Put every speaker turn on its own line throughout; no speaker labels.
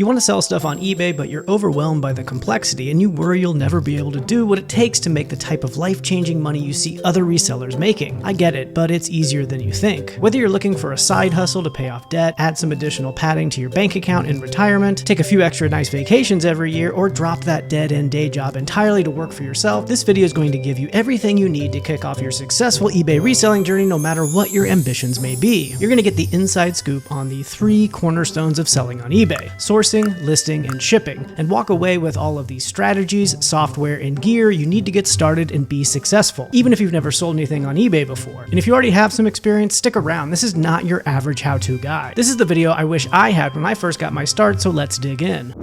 You want to sell stuff on eBay, but you're overwhelmed by the complexity and you worry you'll never be able to do what it takes to make the type of life-changing money you see other resellers making. I get it, but it's easier than you think. Whether you're looking for a side hustle to pay off debt, add some additional padding to your bank account in retirement, take a few extra nice vacations every year, or drop that dead-end day job entirely to work for yourself, this video is going to give you everything you need to kick off your successful eBay reselling journey no matter what your ambitions may be. You're going to get the inside scoop on the 3 cornerstones of selling on eBay: sourcing, listing, and shipping, and walk away with all of these strategies, software, and gear you need to get started and be successful, even if you've never sold anything on eBay before. And if you already have some experience, stick around. This is not your average how-to guide. This is the video I wish I had when I first got my start, so let's dig in.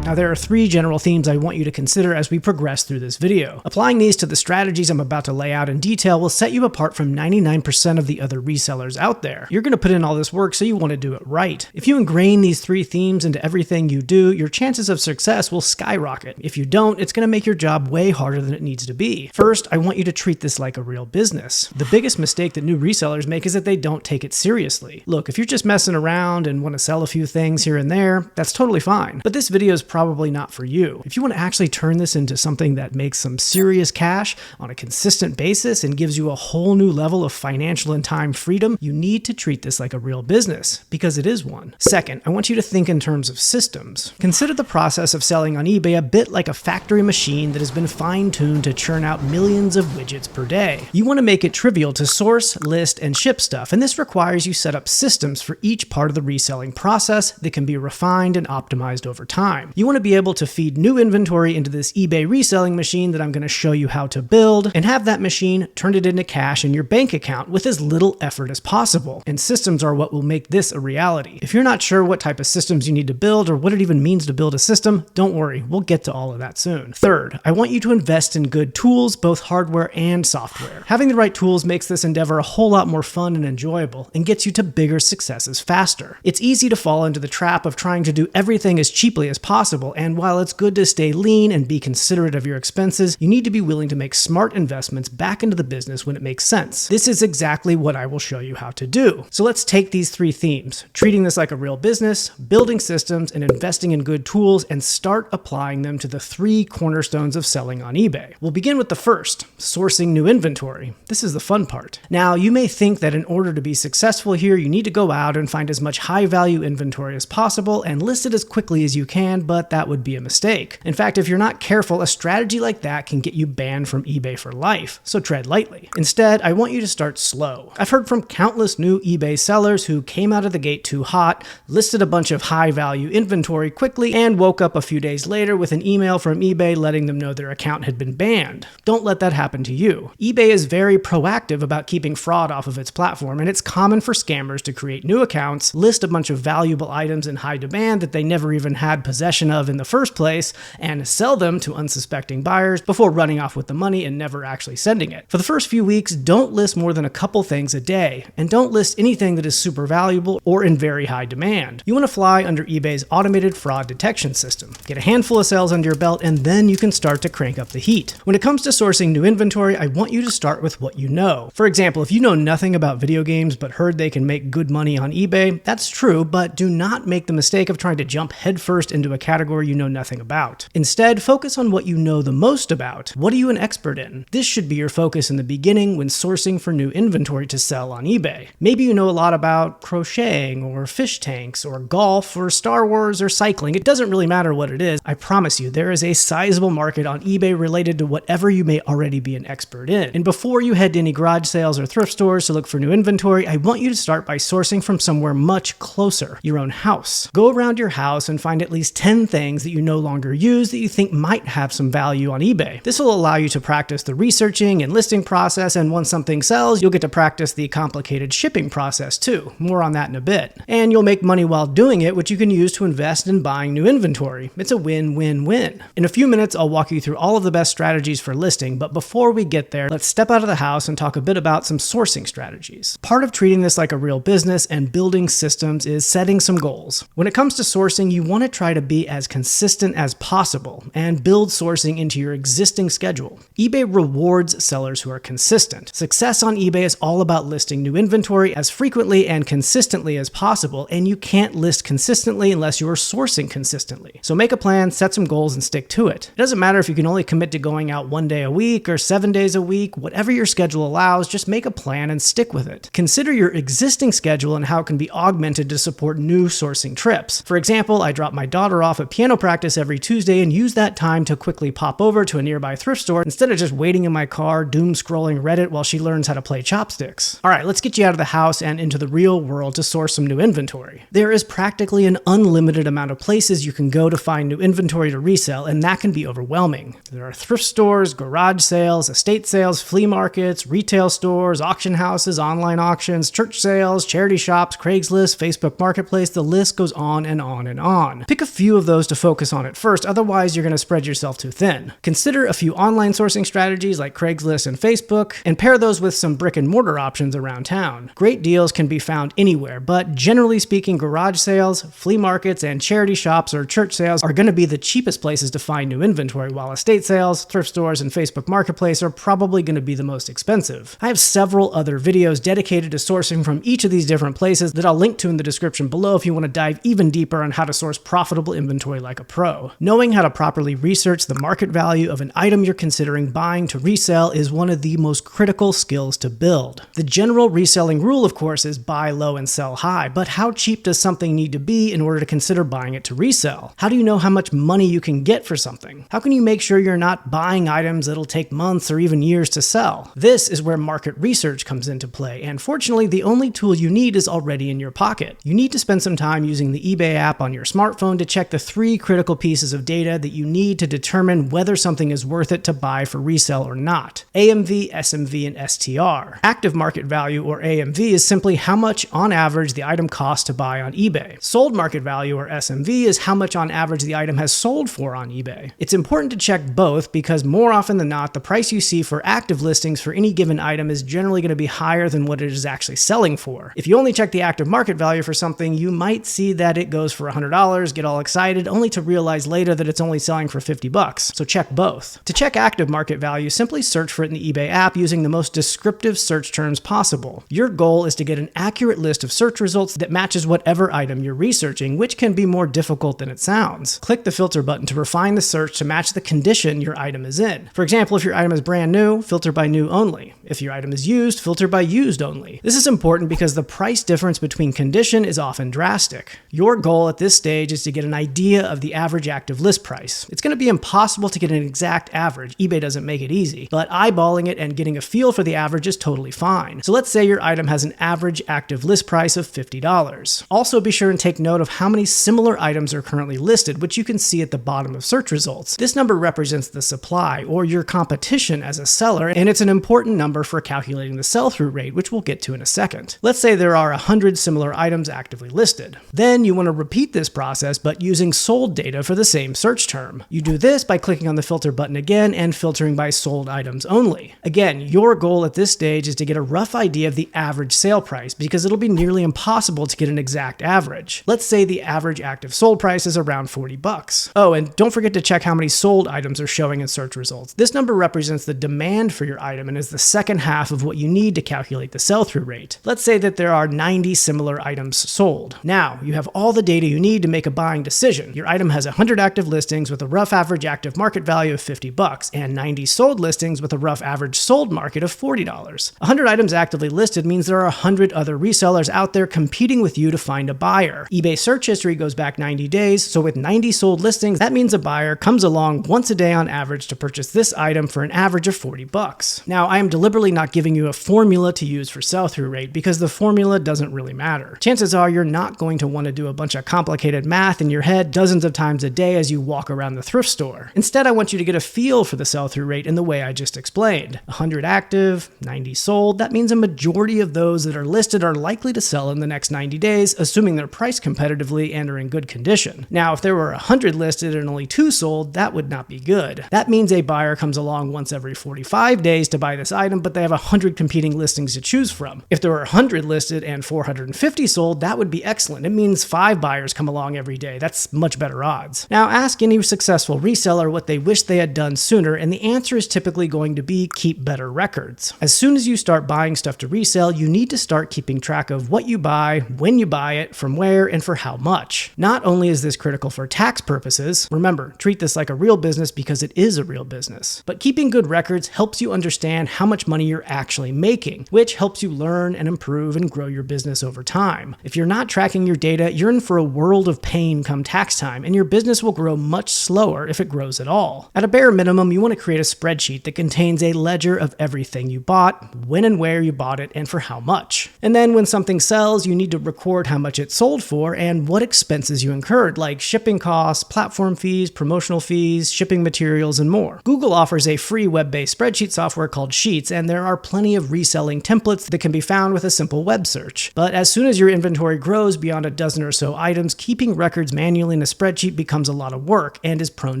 Now, there are 3 general themes I want you to consider as we progress through this video. Applying these to the strategies I'm about to lay out in detail will set you apart from 99% of the other resellers out there. You're going to put in all this work, so you want to do it right. If you ingrain these 3 themes into everything you do, your chances of success will skyrocket. If you don't, it's going to make your job way harder than it needs to be. First, I want you to treat this like a real business. The biggest mistake that new resellers make is that they don't take it seriously. Look, if you're just messing around and want to sell a few things here and there, that's totally fine. But this video is probably not for you. If you want to actually turn this into something that makes some serious cash on a consistent basis and gives you a whole new level of financial and time freedom, you need to treat this like a real business, because it is one. Second, I want you to think in terms of systems. Consider the process of selling on eBay a bit like a factory machine that has been fine-tuned to churn out millions of widgets per day. You want to make it trivial to source, list, and ship stuff, and this requires you set up systems for each part of the reselling process that can be refined and optimized over time. You want to be able to feed new inventory into this eBay reselling machine that I'm going to show you how to build, and have that machine turn it into cash in your bank account with as little effort as possible. And systems are what will make this a reality. If you're not sure what type of systems you need to build or what it even means to build a system, don't worry, we'll get to all of that soon. Third, I want you to invest in good tools, both hardware and software. Having the right tools makes this endeavor a whole lot more fun and enjoyable, and gets you to bigger successes faster. It's easy to fall into the trap of trying to do everything as cheaply as possible, and while it's good to stay lean and be considerate of your expenses, you need to be willing to make smart investments back into the business when it makes sense. This is exactly what I will show you how to do. So let's take these 3 themes: treating this like a real business, building systems, and investing in good tools, and start applying them to the 3 cornerstones of selling on eBay. We'll begin with the first: sourcing new inventory. This is the fun part. Now, you may think that in order to be successful here, you need to go out and find as much high-value inventory as possible and list it as quickly as you can, but that would be a mistake. In fact, if you're not careful, a strategy like that can get you banned from eBay for life, so tread lightly. Instead, I want you to start slow. I've heard from countless new eBay sellers who came out of the gate too hot, listed a bunch of high-value inventory quickly, and woke up a few days later with an email from eBay letting them know their account had been banned. Don't let that happen to you. eBay is very proactive about keeping fraud off of its platform, and it's common for scammers to create new accounts, list a bunch of valuable items in high demand that they never even had possession of in the first place, and sell them to unsuspecting buyers before running off with the money and never actually sending it. For the first few weeks, don't list more than a couple things a day, and don't list anything that is super valuable or in very high demand. You want to fly under eBay's automated fraud detection system. Get a handful of sales under your belt, and then you can start to crank up the heat. When it comes to sourcing new inventory, I want you to start with what you know. For example, if you know nothing about video games but heard they can make good money on eBay, that's true, but do not make the mistake of trying to jump headfirst into a category you know nothing about. Instead, focus on what you know the most about. What are you an expert in? This should be your focus in the beginning when sourcing for new inventory to sell on eBay. Maybe you know a lot about crocheting or fish tanks or golf or Star Wars or cycling. It doesn't really matter what it is. I promise you, there is a sizable market on eBay related to whatever you may already be an expert in. And before you head to any garage sales or thrift stores to look for new inventory, I want you to start by sourcing from somewhere much closer, your own house. Go around your house and find at least 10 things that you no longer use that you think might have some value on eBay. This will allow you to practice the researching and listing process, and once something sells, you'll get to practice the complicated shipping process too. More on that in a bit. And you'll make money while doing it, which you can use to invest in buying new inventory. It's a win-win-win. In a few minutes, I'll walk you through all of the best strategies for listing, but before we get there, let's step out of the house and talk a bit about some sourcing strategies. Part of treating this like a real business and building systems is setting some goals. When it comes to sourcing, you want to try to be as as consistent as possible and build sourcing into your existing schedule. eBay rewards sellers who are consistent. Success on eBay is all about listing new inventory as frequently and consistently as possible, and you can't list consistently unless you're sourcing consistently. So make a plan, set some goals, and stick to it. It doesn't matter if you can only commit to going out 1 day a week or 7 days a week, whatever your schedule allows, just make a plan and stick with it. Consider your existing schedule and how it can be augmented to support new sourcing trips. For example, I drop my daughter off at piano practice every Tuesday and use that time to quickly pop over to a nearby thrift store instead of just waiting in my car, doom scrolling Reddit while she learns how to play chopsticks. All right, let's get you out of the house and into the real world to source some new inventory. There is practically an unlimited amount of places you can go to find new inventory to resell, and that can be overwhelming. There are thrift stores, garage sales, estate sales, flea markets, retail stores, auction houses, online auctions, church sales, charity shops, Craigslist, Facebook Marketplace, the list goes on and on and on. Pick a few of those to focus on at first, otherwise you're going to spread yourself too thin. Consider a few online sourcing strategies like Craigslist and Facebook, and pair those with some brick and mortar options around town. Great deals can be found anywhere, but generally speaking, garage sales, flea markets, and charity shops or church sales are going to be the cheapest places to find new inventory, while estate sales, thrift stores, and Facebook Marketplace are probably going to be the most expensive. I have several other videos dedicated to sourcing from each of these different places that I'll link to in the description below if you want to dive even deeper on how to source profitable inventory like a pro. Knowing how to properly research the market value of an item you're considering buying to resell is one of the most critical skills to build. The general reselling rule, of course, is buy low and sell high, but how cheap does something need to be in order to consider buying it to resell? How do you know how much money you can get for something? How can you make sure you're not buying items that'll take months or even years to sell? This is where market research comes into play, and fortunately, the only tool you need is already in your pocket. You need to spend some time using the eBay app on your smartphone to check the 3 critical pieces of data that you need to determine whether something is worth it to buy for resale or not: AMV, SMV, and STR. Active market value, or AMV, is simply how much on average the item costs to buy on eBay. Sold market value, or SMV, is how much on average the item has sold for on eBay. It's important to check both because more often than not, the price you see for active listings for any given item is generally going to be higher than what it is actually selling for. If you only check the active market value for something, you might see that it goes for $100, get all excited, only to realize later that it's only selling for $50. So check both. To check active market value, simply search for it in the eBay app using the most descriptive search terms possible. Your goal is to get an accurate list of search results that matches whatever item you're researching, which can be more difficult than it sounds. Click the filter button to refine the search to match the condition your item is in. For example, if your item is brand new, filter by new only. If your item is used, filter by used only. This is important because the price difference between condition is often drastic. Your goal at this stage is to get an idea of the average active list price. It's going to be impossible to get an exact average. eBay doesn't make it easy, but eyeballing it and getting a feel for the average is totally fine. So let's say your item has an average active list price of $50. Also be sure and take note of how many similar items are currently listed, which you can see at the bottom of search results. This number represents the supply, or your competition as a seller, and it's an important number for calculating the sell-through rate, which we'll get to in a second. Let's say there are 100 similar items actively listed. Then you want to repeat this process, but using sold data for the same search term. You do this by clicking on the filter button again and filtering by sold items only. Again, your goal at this stage is to get a rough idea of the average sale price, because it'll be nearly impossible to get an exact average. Let's say the average active sold price is around $40. Oh, and don't forget to check how many sold items are showing in search results. This number represents the demand for your item and is the second half of what you need to calculate the sell-through rate. Let's say that there are 90 similar items sold. Now, you have all the data you need to make a buying decision. Your item has 100 active listings with a rough average active market value of $50 and 90 sold listings with a rough average sold market of $40. 100 items actively listed means there are 100 other resellers out there competing with you to find a buyer. eBay search history goes back 90 days, so with 90 sold listings, that means a buyer comes along once a day on average to purchase this item for an average of $40. Now, I am deliberately not giving you a formula to use for sell-through rate because the formula doesn't really matter. Chances are you're not going to want to do a bunch of complicated math in your head dozens of times a day as you walk around the thrift store. Instead, I want you to get a feel for the sell-through rate in the way I just explained. 100 active, 90 sold, that means a majority of those that are listed are likely to sell in the next 90 days, assuming they're priced competitively and are in good condition. Now, if there were 100 listed and only 2 sold, that would not be good. That means a buyer comes along once every 45 days to buy this item, but they have 100 competing listings to choose from. If there were 100 listed and 450 sold, that would be excellent. It means 5 buyers come along every day. That's much much better odds. Now ask any successful reseller what they wish they had done sooner, and the answer is typically going to be keep better records. As soon as you start buying stuff to resell, you need to start keeping track of what you buy, when you buy it, from where, and for how much. Not only is this critical for tax purposes, remember, treat this like a real business because it is a real business, but keeping good records helps you understand how much money you're actually making, which helps you learn and improve and grow your business over time. If you're not tracking your data, you're in for a world of pain come tax time, and your business will grow much slower if it grows at all. At a bare minimum, you want to create a spreadsheet that contains a ledger of everything you bought, when and where you bought it, and for how much. And then when something sells, you need to record how much it sold for and what expenses you incurred, like shipping costs, platform fees, promotional fees, shipping materials, and more. Google offers a free web-based spreadsheet software called Sheets, and there are plenty of reselling templates that can be found with a simple web search. But as soon as your inventory grows beyond a dozen or so items, keeping records manually in a spreadsheet becomes a lot of work and is prone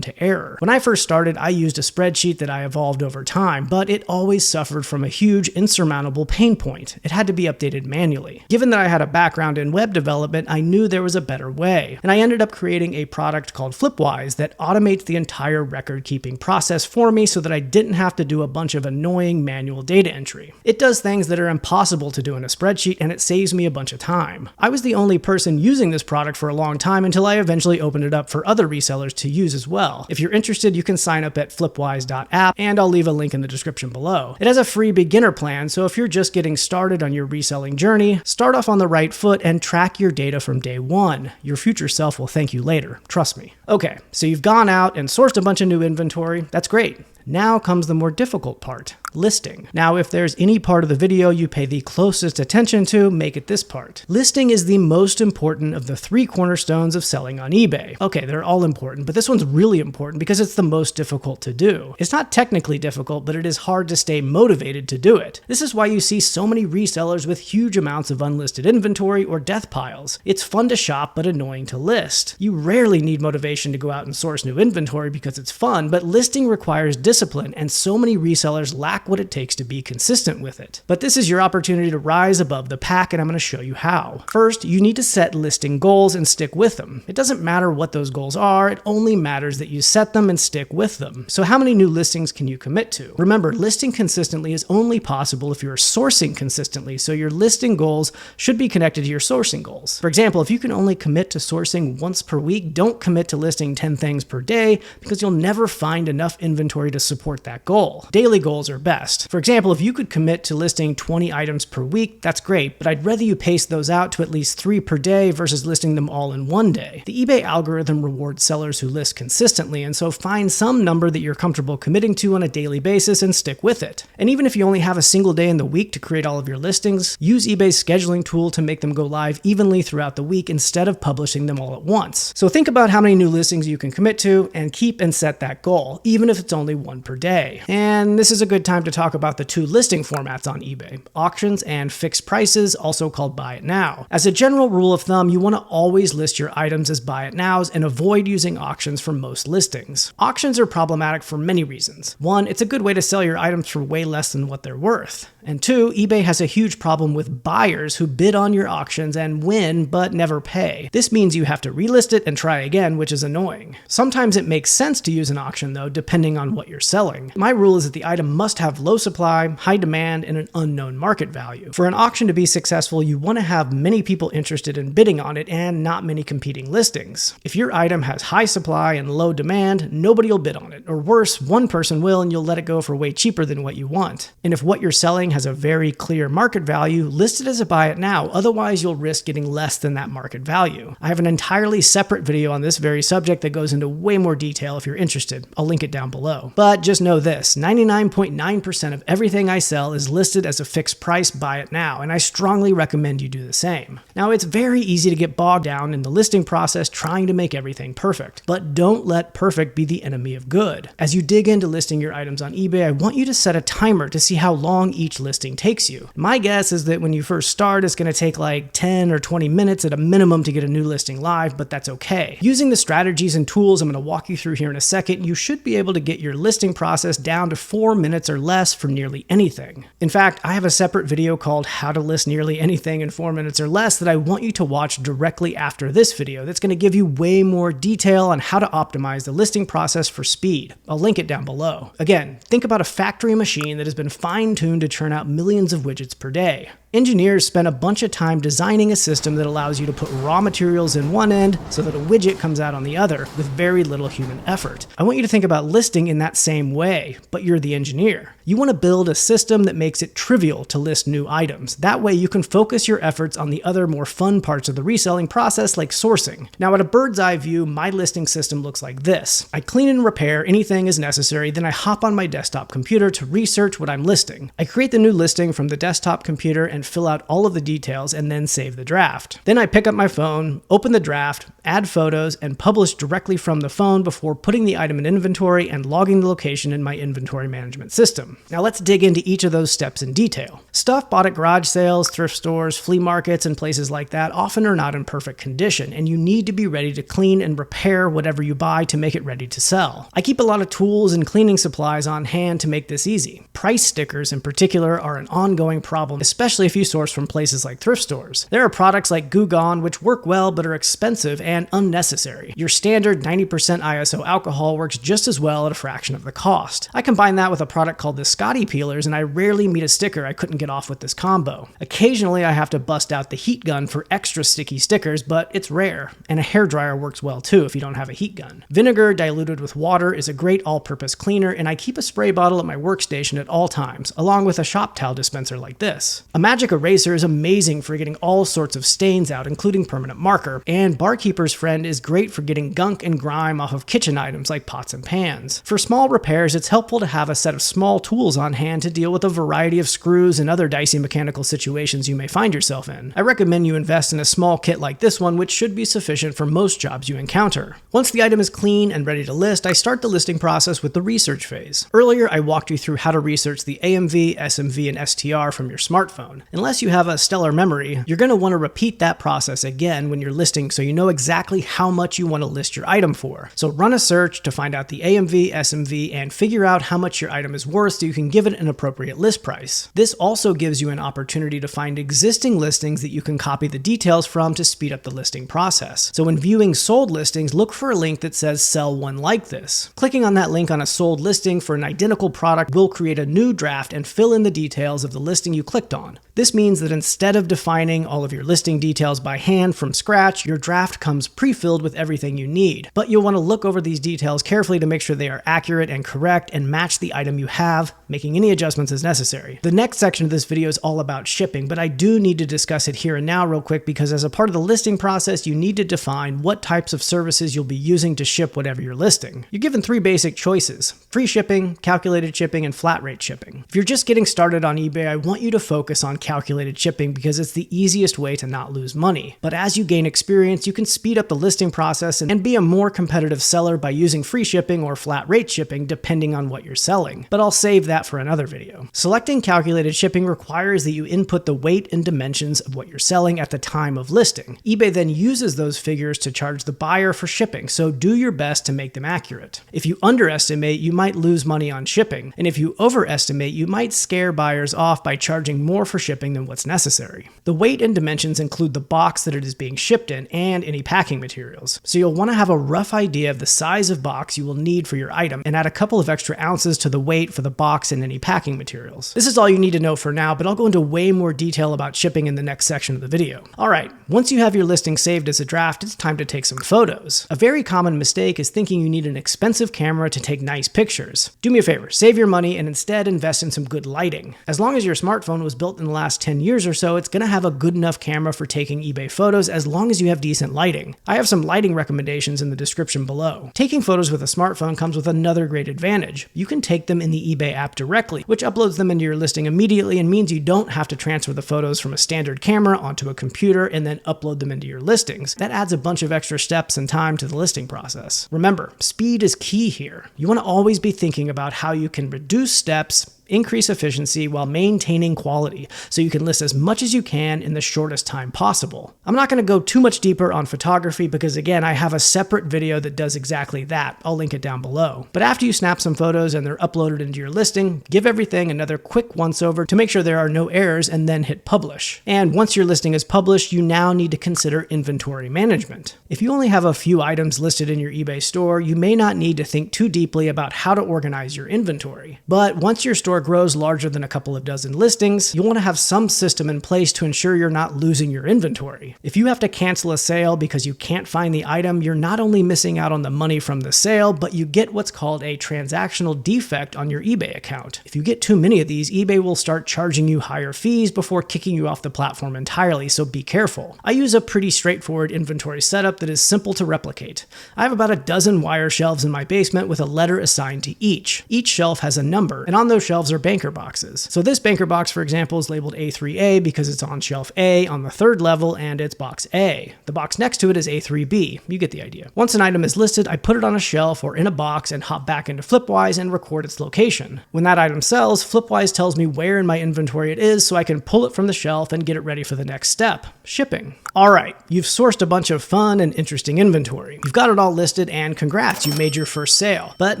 to error. When I first started, I used a spreadsheet that I evolved over time, but it always suffered from a huge insurmountable pain point. It had to be updated manually. Given that I had a background in web development, I knew there was a better way, and I ended up creating a product called Flipwise that automates the entire record-keeping process for me so that I didn't have to do a bunch of annoying manual data entry. It does things that are impossible to do in a spreadsheet, and it saves me a bunch of time. I was the only person using this product for a long time until I eventually opened it up for other resellers to use as well. If you're interested, you can sign up at flipwise.app, and I'll leave a link in the description below. It has a free beginner plan, so if you're just getting started on your reselling journey, start off on the right foot and track your data from day one. Your future self will thank you later, trust me. Okay, so you've gone out and sourced a bunch of new inventory. That's great. Now comes the more difficult part, listing. Now, if there's any part of the video you pay the closest attention to, make it this part. Listing is the most important of the 3 cornerstones of selling on eBay. Okay, they're all important, but this one's really important because it's the most difficult to do. It's not technically difficult, but it is hard to stay motivated to do it. This is why you see so many resellers with huge amounts of unlisted inventory or death piles. It's fun to shop, but annoying to list. You rarely need motivation to go out and source new inventory because it's fun, but listing requires discipline, and so many resellers lack what it takes to be consistent with it. But this is your opportunity to rise above the pack, and I'm going to show you how. First, you need to set listing goals and stick with them. It doesn't matter what those goals are, it only matters that you set them and stick with them. So how many new listings can you commit to? Remember, listing consistently is only possible if you're sourcing consistently, so your listing goals should be connected to your sourcing goals. For example, if you can only commit to sourcing once per week, don't commit to listing 10 things per day because you'll never find enough inventory to support that goal. Daily goals are best. For example, if you could commit to listing 20 items per week, that's great, but I'd rather you pace those out to at least 3 per day versus listing them all in one day. The eBay algorithm rewards sellers who list consistently, and so find some number that you're comfortable committing to on a daily basis and stick with it. And even if you only have a single day in the week to create all of your listings, use eBay's scheduling tool to make them go live evenly throughout the week instead of publishing them all at once. So think about how many new listings you can commit to and keep and set that goal, even if it's only 1 per day. And this is a good time to talk about the 2 listing formats on eBay, auctions and fixed prices, also called buy it now. As a general rule of thumb, you want to always list your items as buy it nows and avoid using auctions for most listings. Auctions are problematic for many reasons. 1, it's a good way to sell your items for way less than what they're worth. And 2, eBay has a huge problem with buyers who bid on your auctions and win but never pay. This means you have to relist it and try again, which is annoying. Sometimes it makes sense to use an auction though, depending on what you're selling. My rule is that the item must have low supply, high demand, and an unknown market value. For an auction to be successful, you want to have many people interested in bidding on it and not many competing listings. If your item has high supply and low demand, nobody will bid on it. Or worse, one person will and you'll let it go for way cheaper than what you want. And if what you're selling has a very clear market value, list it as a buy it now, otherwise you'll risk getting less than that market value. I have an entirely separate video on this very subject that goes into way more detail if you're interested. I'll link it down below. But just know this, 99.9% of everything I sell is listed as a fixed price buy it now, and I strongly recommend you do the same. Now, it's very easy to get bogged down in the listing process trying to make everything perfect, but don't let perfect be the enemy of good. As you dig into listing your items on eBay, I want you to set a timer to see how long each listing takes you. My guess is that when you first start, it's going to take like 10 or 20 minutes at a minimum to get a new listing live, but that's okay. Using the strategies and tools I'm going to walk you through here in a second, you should be able to get your listing process down to 4 minutes or less for nearly anything. In fact, I have a separate video called How to List Nearly Anything in 4 minutes or Less that I want you to watch directly after this video that's going to give you way more detail on how to optimize the listing process for speed. I'll link it down below. Again, think about a factory machine that has been fine-tuned to churn out millions of widgets per day. Engineers spend a bunch of time designing a system that allows you to put raw materials in one end so that a widget comes out on the other with very little human effort. I want you to think about listing in that same way, but you're the engineer. You want to build a system that makes it trivial to list new items. That way you can focus your efforts on the other more fun parts of the reselling process like sourcing. Now at a bird's eye view, my listing system looks like this. I clean and repair anything as necessary, then I hop on my desktop computer to research what I'm listing. I create the new listing from the desktop computer and fill out all of the details and then save the draft. Then I pick up my phone, open the draft, add photos, and publish directly from the phone before putting the item in inventory and logging the location in my inventory management system. Now let's dig into each of those steps in detail. Stuff bought at garage sales, thrift stores, flea markets, and places like that often are not in perfect condition, and you need to be ready to clean and repair whatever you buy to make it ready to sell. I keep a lot of tools and cleaning supplies on hand to make this easy. Price stickers in particular are an ongoing problem, especially if you source from places like thrift stores. There are products like Goo Gone which work well but are expensive and unnecessary. Your standard 90% ISO alcohol works just as well at a fraction of the cost. I combine that with a product called the Scotty Peelers, and I rarely meet a sticker I couldn't get off with this combo. Occasionally I have to bust out the heat gun for extra sticky stickers, but it's rare, and a hairdryer works well too if you don't have a heat gun. Vinegar diluted with water is a great all-purpose cleaner, and I keep a spray bottle at my workstation at all times, along with a shop towel dispenser like this. A magic eraser is amazing for getting all sorts of stains out, including permanent marker, and Barkeeper's Friend is great for getting gunk and grime off of kitchen items like pots and pans. For small repairs, it's helpful to have a set of small tools on hand to deal with a variety of screws and other dicey mechanical situations you may find yourself in. I recommend you invest in a small kit like this one, which should be sufficient for most jobs you encounter. Once the item is clean and ready to list, I start the listing process with the research phase. Earlier, I walked you through how to research the AMV, SMV, and STR from your smartphone. Unless you have a stellar memory, you're going to want to repeat that process again when you're listing so you know exactly how much you want to list your item for. So run a search to find out the AMV, SMV, and figure out how much your item is worth so you can give it an appropriate list price. This also gives you an opportunity to find existing listings that you can copy the details from to speed up the listing process. So when viewing sold listings, look for a link that says sell one like this. Clicking on that link on a sold listing for an identical product will create a new draft and fill in the details of the listing you clicked on. This means that instead of defining all of your listing details by hand from scratch, your draft comes pre-filled with everything you need. But you'll want to look over these details carefully to make sure they are accurate and correct and match the item you have, making any adjustments as necessary. The next section of this video is all about shipping, but I do need to discuss it here and now real quick because as a part of the listing process, you need to define what types of services you'll be using to ship whatever you're listing. You're given 3 basic choices: free shipping, calculated shipping, and flat rate shipping. If you're just getting started on eBay, I want you to focus on calculated shipping because it's the easiest way to not lose money. But as you gain experience, you can speed up the listing process and be a more competitive seller by using free shipping or flat rate shipping depending on what you're selling. But I'll save that for another video. Selecting calculated shipping requires that you input the weight and dimensions of what you're selling at the time of listing. eBay then uses those figures to charge the buyer for shipping, so do your best to make them accurate. If you underestimate, you might lose money on shipping, and if you overestimate, you might scare buyers off by charging more for shipping than what's necessary. The weight and dimensions include the box that it is being shipped in and any packing materials. So you'll want to have a rough idea of the size of box you will need for your item and add a couple of extra ounces to the weight for the box and any packing materials. This is all you need to know for now, but I'll go into way more detail about shipping in the next section of the video. Alright, once you have your listing saved as a draft, it's time to take some photos. A very common mistake is thinking you need an expensive camera to take nice pictures. Do me a favor, save your money and instead invest in some good lighting. As long as your smartphone was built in the last 10 years or so, it's going to have a good enough camera for taking eBay photos as long as you have decent lighting. I have some lighting recommendations in the description below. Taking photos with a smartphone comes with another great advantage. You can take them in the eBay app directly, which uploads them into your listing immediately and means you don't have to transfer the photos from a standard camera onto a computer and then upload them into your listings. That adds a bunch of extra steps and time to the listing process. Remember, speed is key here. You want to always be thinking about how you can reduce steps increase efficiency while maintaining quality, so you can list as much as you can in the shortest time possible. I'm not going to go too much deeper on photography because, again, I have a separate video that does exactly that. I'll link it down below. But after you snap some photos and they're uploaded into your listing, give everything another quick once-over to make sure there are no errors, and then hit publish. And once your listing is published, you now need to consider inventory management. If you only have a few items listed in your eBay store, you may not need to think too deeply about how to organize your inventory. But once your store grows larger than a couple of dozen listings, you'll want to have some system in place to ensure you're not losing your inventory. If you have to cancel a sale because you can't find the item, you're not only missing out on the money from the sale, but you get what's called a transactional defect on your eBay account. If you get too many of these, eBay will start charging you higher fees before kicking you off the platform entirely, so be careful. I use a pretty straightforward inventory setup that is simple to replicate. I have about a dozen wire shelves in my basement with a letter assigned to each. Each shelf has a number, and on those shelves are banker boxes. So this banker box, for example, is labeled A3A because it's on shelf A on the third level and it's box A. The box next to it is A3B. You get the idea. Once an item is listed, I put it on a shelf or in a box and hop back into Flipwise and record its location. When that item sells, Flipwise tells me where in my inventory it is so I can pull it from the shelf and get it ready for the next step, shipping. Alright, you've sourced a bunch of fun and interesting inventory. You've got it all listed and congrats, you made your first sale. But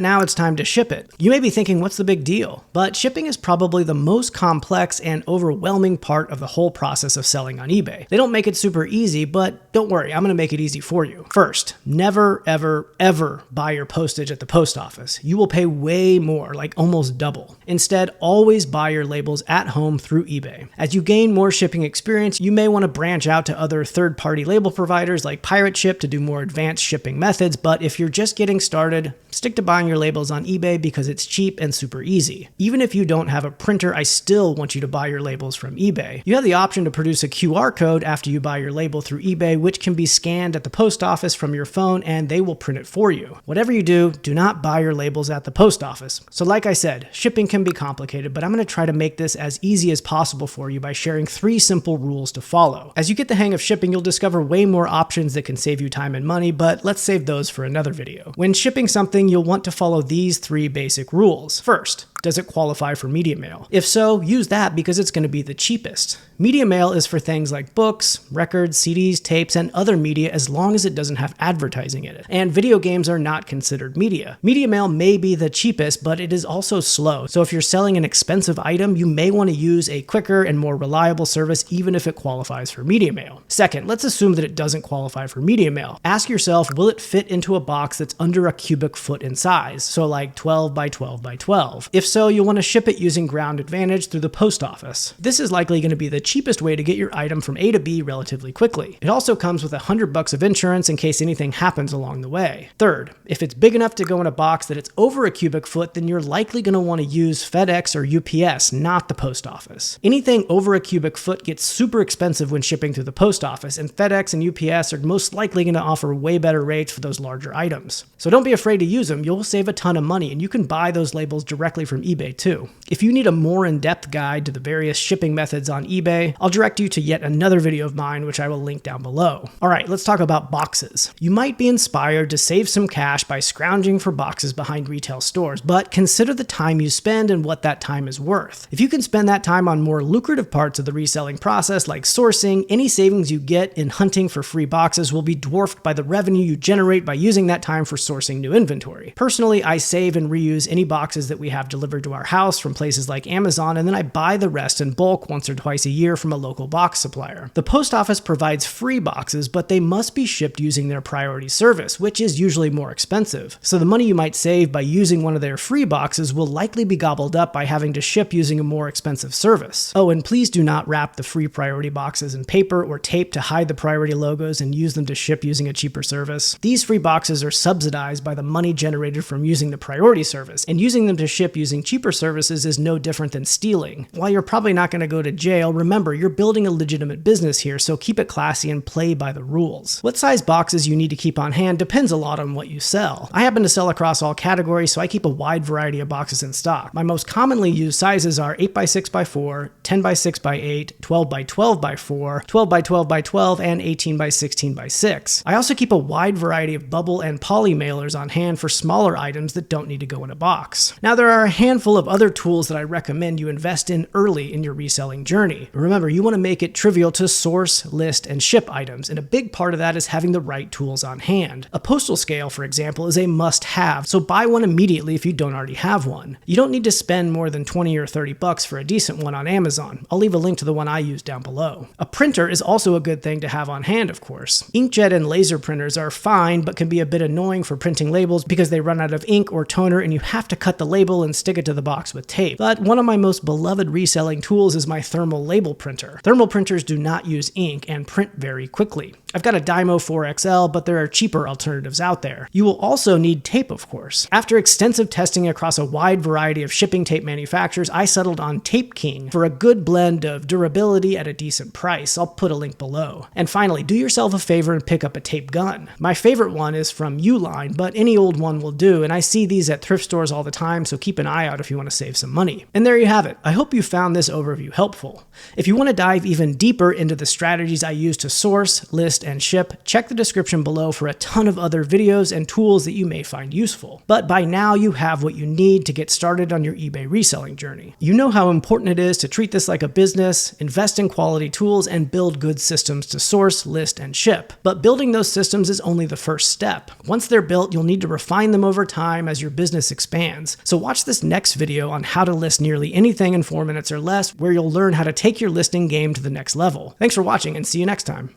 now it's time to ship it. You may be thinking, what's the big deal? But shipping is probably the most complex and overwhelming part of the whole process of selling on eBay. They don't make it super easy, but don't worry, I'm going to make it easy for you. First, never, ever, ever buy your postage at the post office. You will pay way more, like almost double. Instead, always buy your labels at home through eBay. As you gain more shipping experience, you may want to branch out to other third-party label providers like Pirate Ship to do more advanced shipping methods, but if you're just getting started, stick to buying your labels on eBay because it's cheap and super easy. Even if you don't have a printer, I still want you to buy your labels from eBay. You have the option to produce a QR code after you buy your label through eBay, which can be scanned at the post office from your phone and they will print it for you. Whatever you do, do not buy your labels at the post office. So like I said, shipping can be complicated, but I'm going to try to make this as easy as possible for you by sharing 3 simple rules to follow. As you get the hang of shipping, you'll discover way more options that can save you time and money, but let's save those for another video. When shipping something, you'll want to follow these 3 basic rules. First, does it qualify for media mail? If so, use that because it's going to be the cheapest. Media mail is for things like books, records, CDs, tapes, and other media as long as it doesn't have advertising in it. And video games are not considered media. Media mail may be the cheapest, but it is also slow. So if you're selling an expensive item, you may want to use a quicker and more reliable service even if it qualifies for media mail. Second, let's assume that it doesn't qualify for media mail. Ask yourself, will it fit into a box that's under a cubic foot in size? So like 12 by 12 by 12. If so, you'll want to ship it using Ground Advantage through the post office. This is likely going to be the cheapest way to get your item from A to B relatively quickly. It also comes with $100 of insurance in case anything happens along the way. Third, if it's big enough to go in a box that it's over a cubic foot, then you're likely going to want to use FedEx or UPS, not the post office. Anything over a cubic foot gets super expensive when shipping through the post office, and FedEx and UPS are most likely going to offer way better rates for those larger items. So don't be afraid to use them. You'll save a ton of money, and you can buy those labels directly from eBay too. If you need a more in-depth guide to the various shipping methods on eBay, I'll direct you to yet another video of mine, which I will link down below. Alright, let's talk about boxes. You might be inspired to save some cash by scrounging for boxes behind retail stores, but consider the time you spend and what that time is worth. If you can spend that time on more lucrative parts of the reselling process like sourcing, any savings you get in hunting for free boxes will be dwarfed by the revenue you generate by using that time for sourcing new inventory. Personally, I save and reuse any boxes that we have delivered to our house from places like Amazon, and then I buy the rest in bulk once or twice a year from a local box supplier. The post office provides free boxes, but they must be shipped using their priority service, which is usually more expensive. So the money you might save by using one of their free boxes will likely be gobbled up by having to ship using a more expensive service. Oh, and please do not wrap the free priority boxes in paper or tape to hide the priority logos and use them to ship using a cheaper service. These free boxes are subsidized by the money generated from using the priority service, and using them to ship using cheaper services is no different than stealing. While you're probably not going to go to jail, remember, you're building a legitimate business here, so keep it classy and play by the rules. What size boxes you need to keep on hand depends a lot on what you sell. I happen to sell across all categories, so I keep a wide variety of boxes in stock. My most commonly used sizes are 8x6x4, 10x6x8, 12x12x4, 12x12x12, and 18x16x6. I also keep a wide variety of bubble and poly mailers on hand for smaller items that don't need to go in a box. Now, there are a handful handful of other tools that I recommend you invest in early in your reselling journey. Remember, you want to make it trivial to source, list, and ship items, and a big part of that is having the right tools on hand. A postal scale, for example, is a must-have, so buy one immediately if you don't already have one. You don't need to spend more than 20 or 30 bucks for a decent one on Amazon. I'll leave a link to the one I use down below. A printer is also a good thing to have on hand, of course. Inkjet and laser printers are fine, but can be a bit annoying for printing labels because they run out of ink or toner and you have to cut the label and stick it to the box with tape. But one of my most beloved reselling tools is my thermal label printer. Thermal printers do not use ink and print very quickly. I've got a Dymo 4XL, but there are cheaper alternatives out there. You will also need tape, of course. After extensive testing across a wide variety of shipping tape manufacturers, I settled on Tape King for a good blend of durability at a decent price. I'll put a link below. And finally, do yourself a favor and pick up a tape gun. My favorite one is from Uline, but any old one will do, and I see these at thrift stores all the time, so keep an eye out if you want to save some money. And there you have it. I hope you found this overview helpful. If you want to dive even deeper into the strategies I use to source, list, and ship, check the description below for a ton of other videos and tools that you may find useful. But by now you have what you need to get started on your eBay reselling journey. You know how important it is to treat this like a business, invest in quality tools, and build good systems to source, list, and ship. But building those systems is only the first step. Once they're built, you'll need to refine them over time as your business expands. So watch this next video on how to list nearly anything in 4 minutes or less, where you'll learn how to take your listing game to the next level. Thanks for watching and see you next time.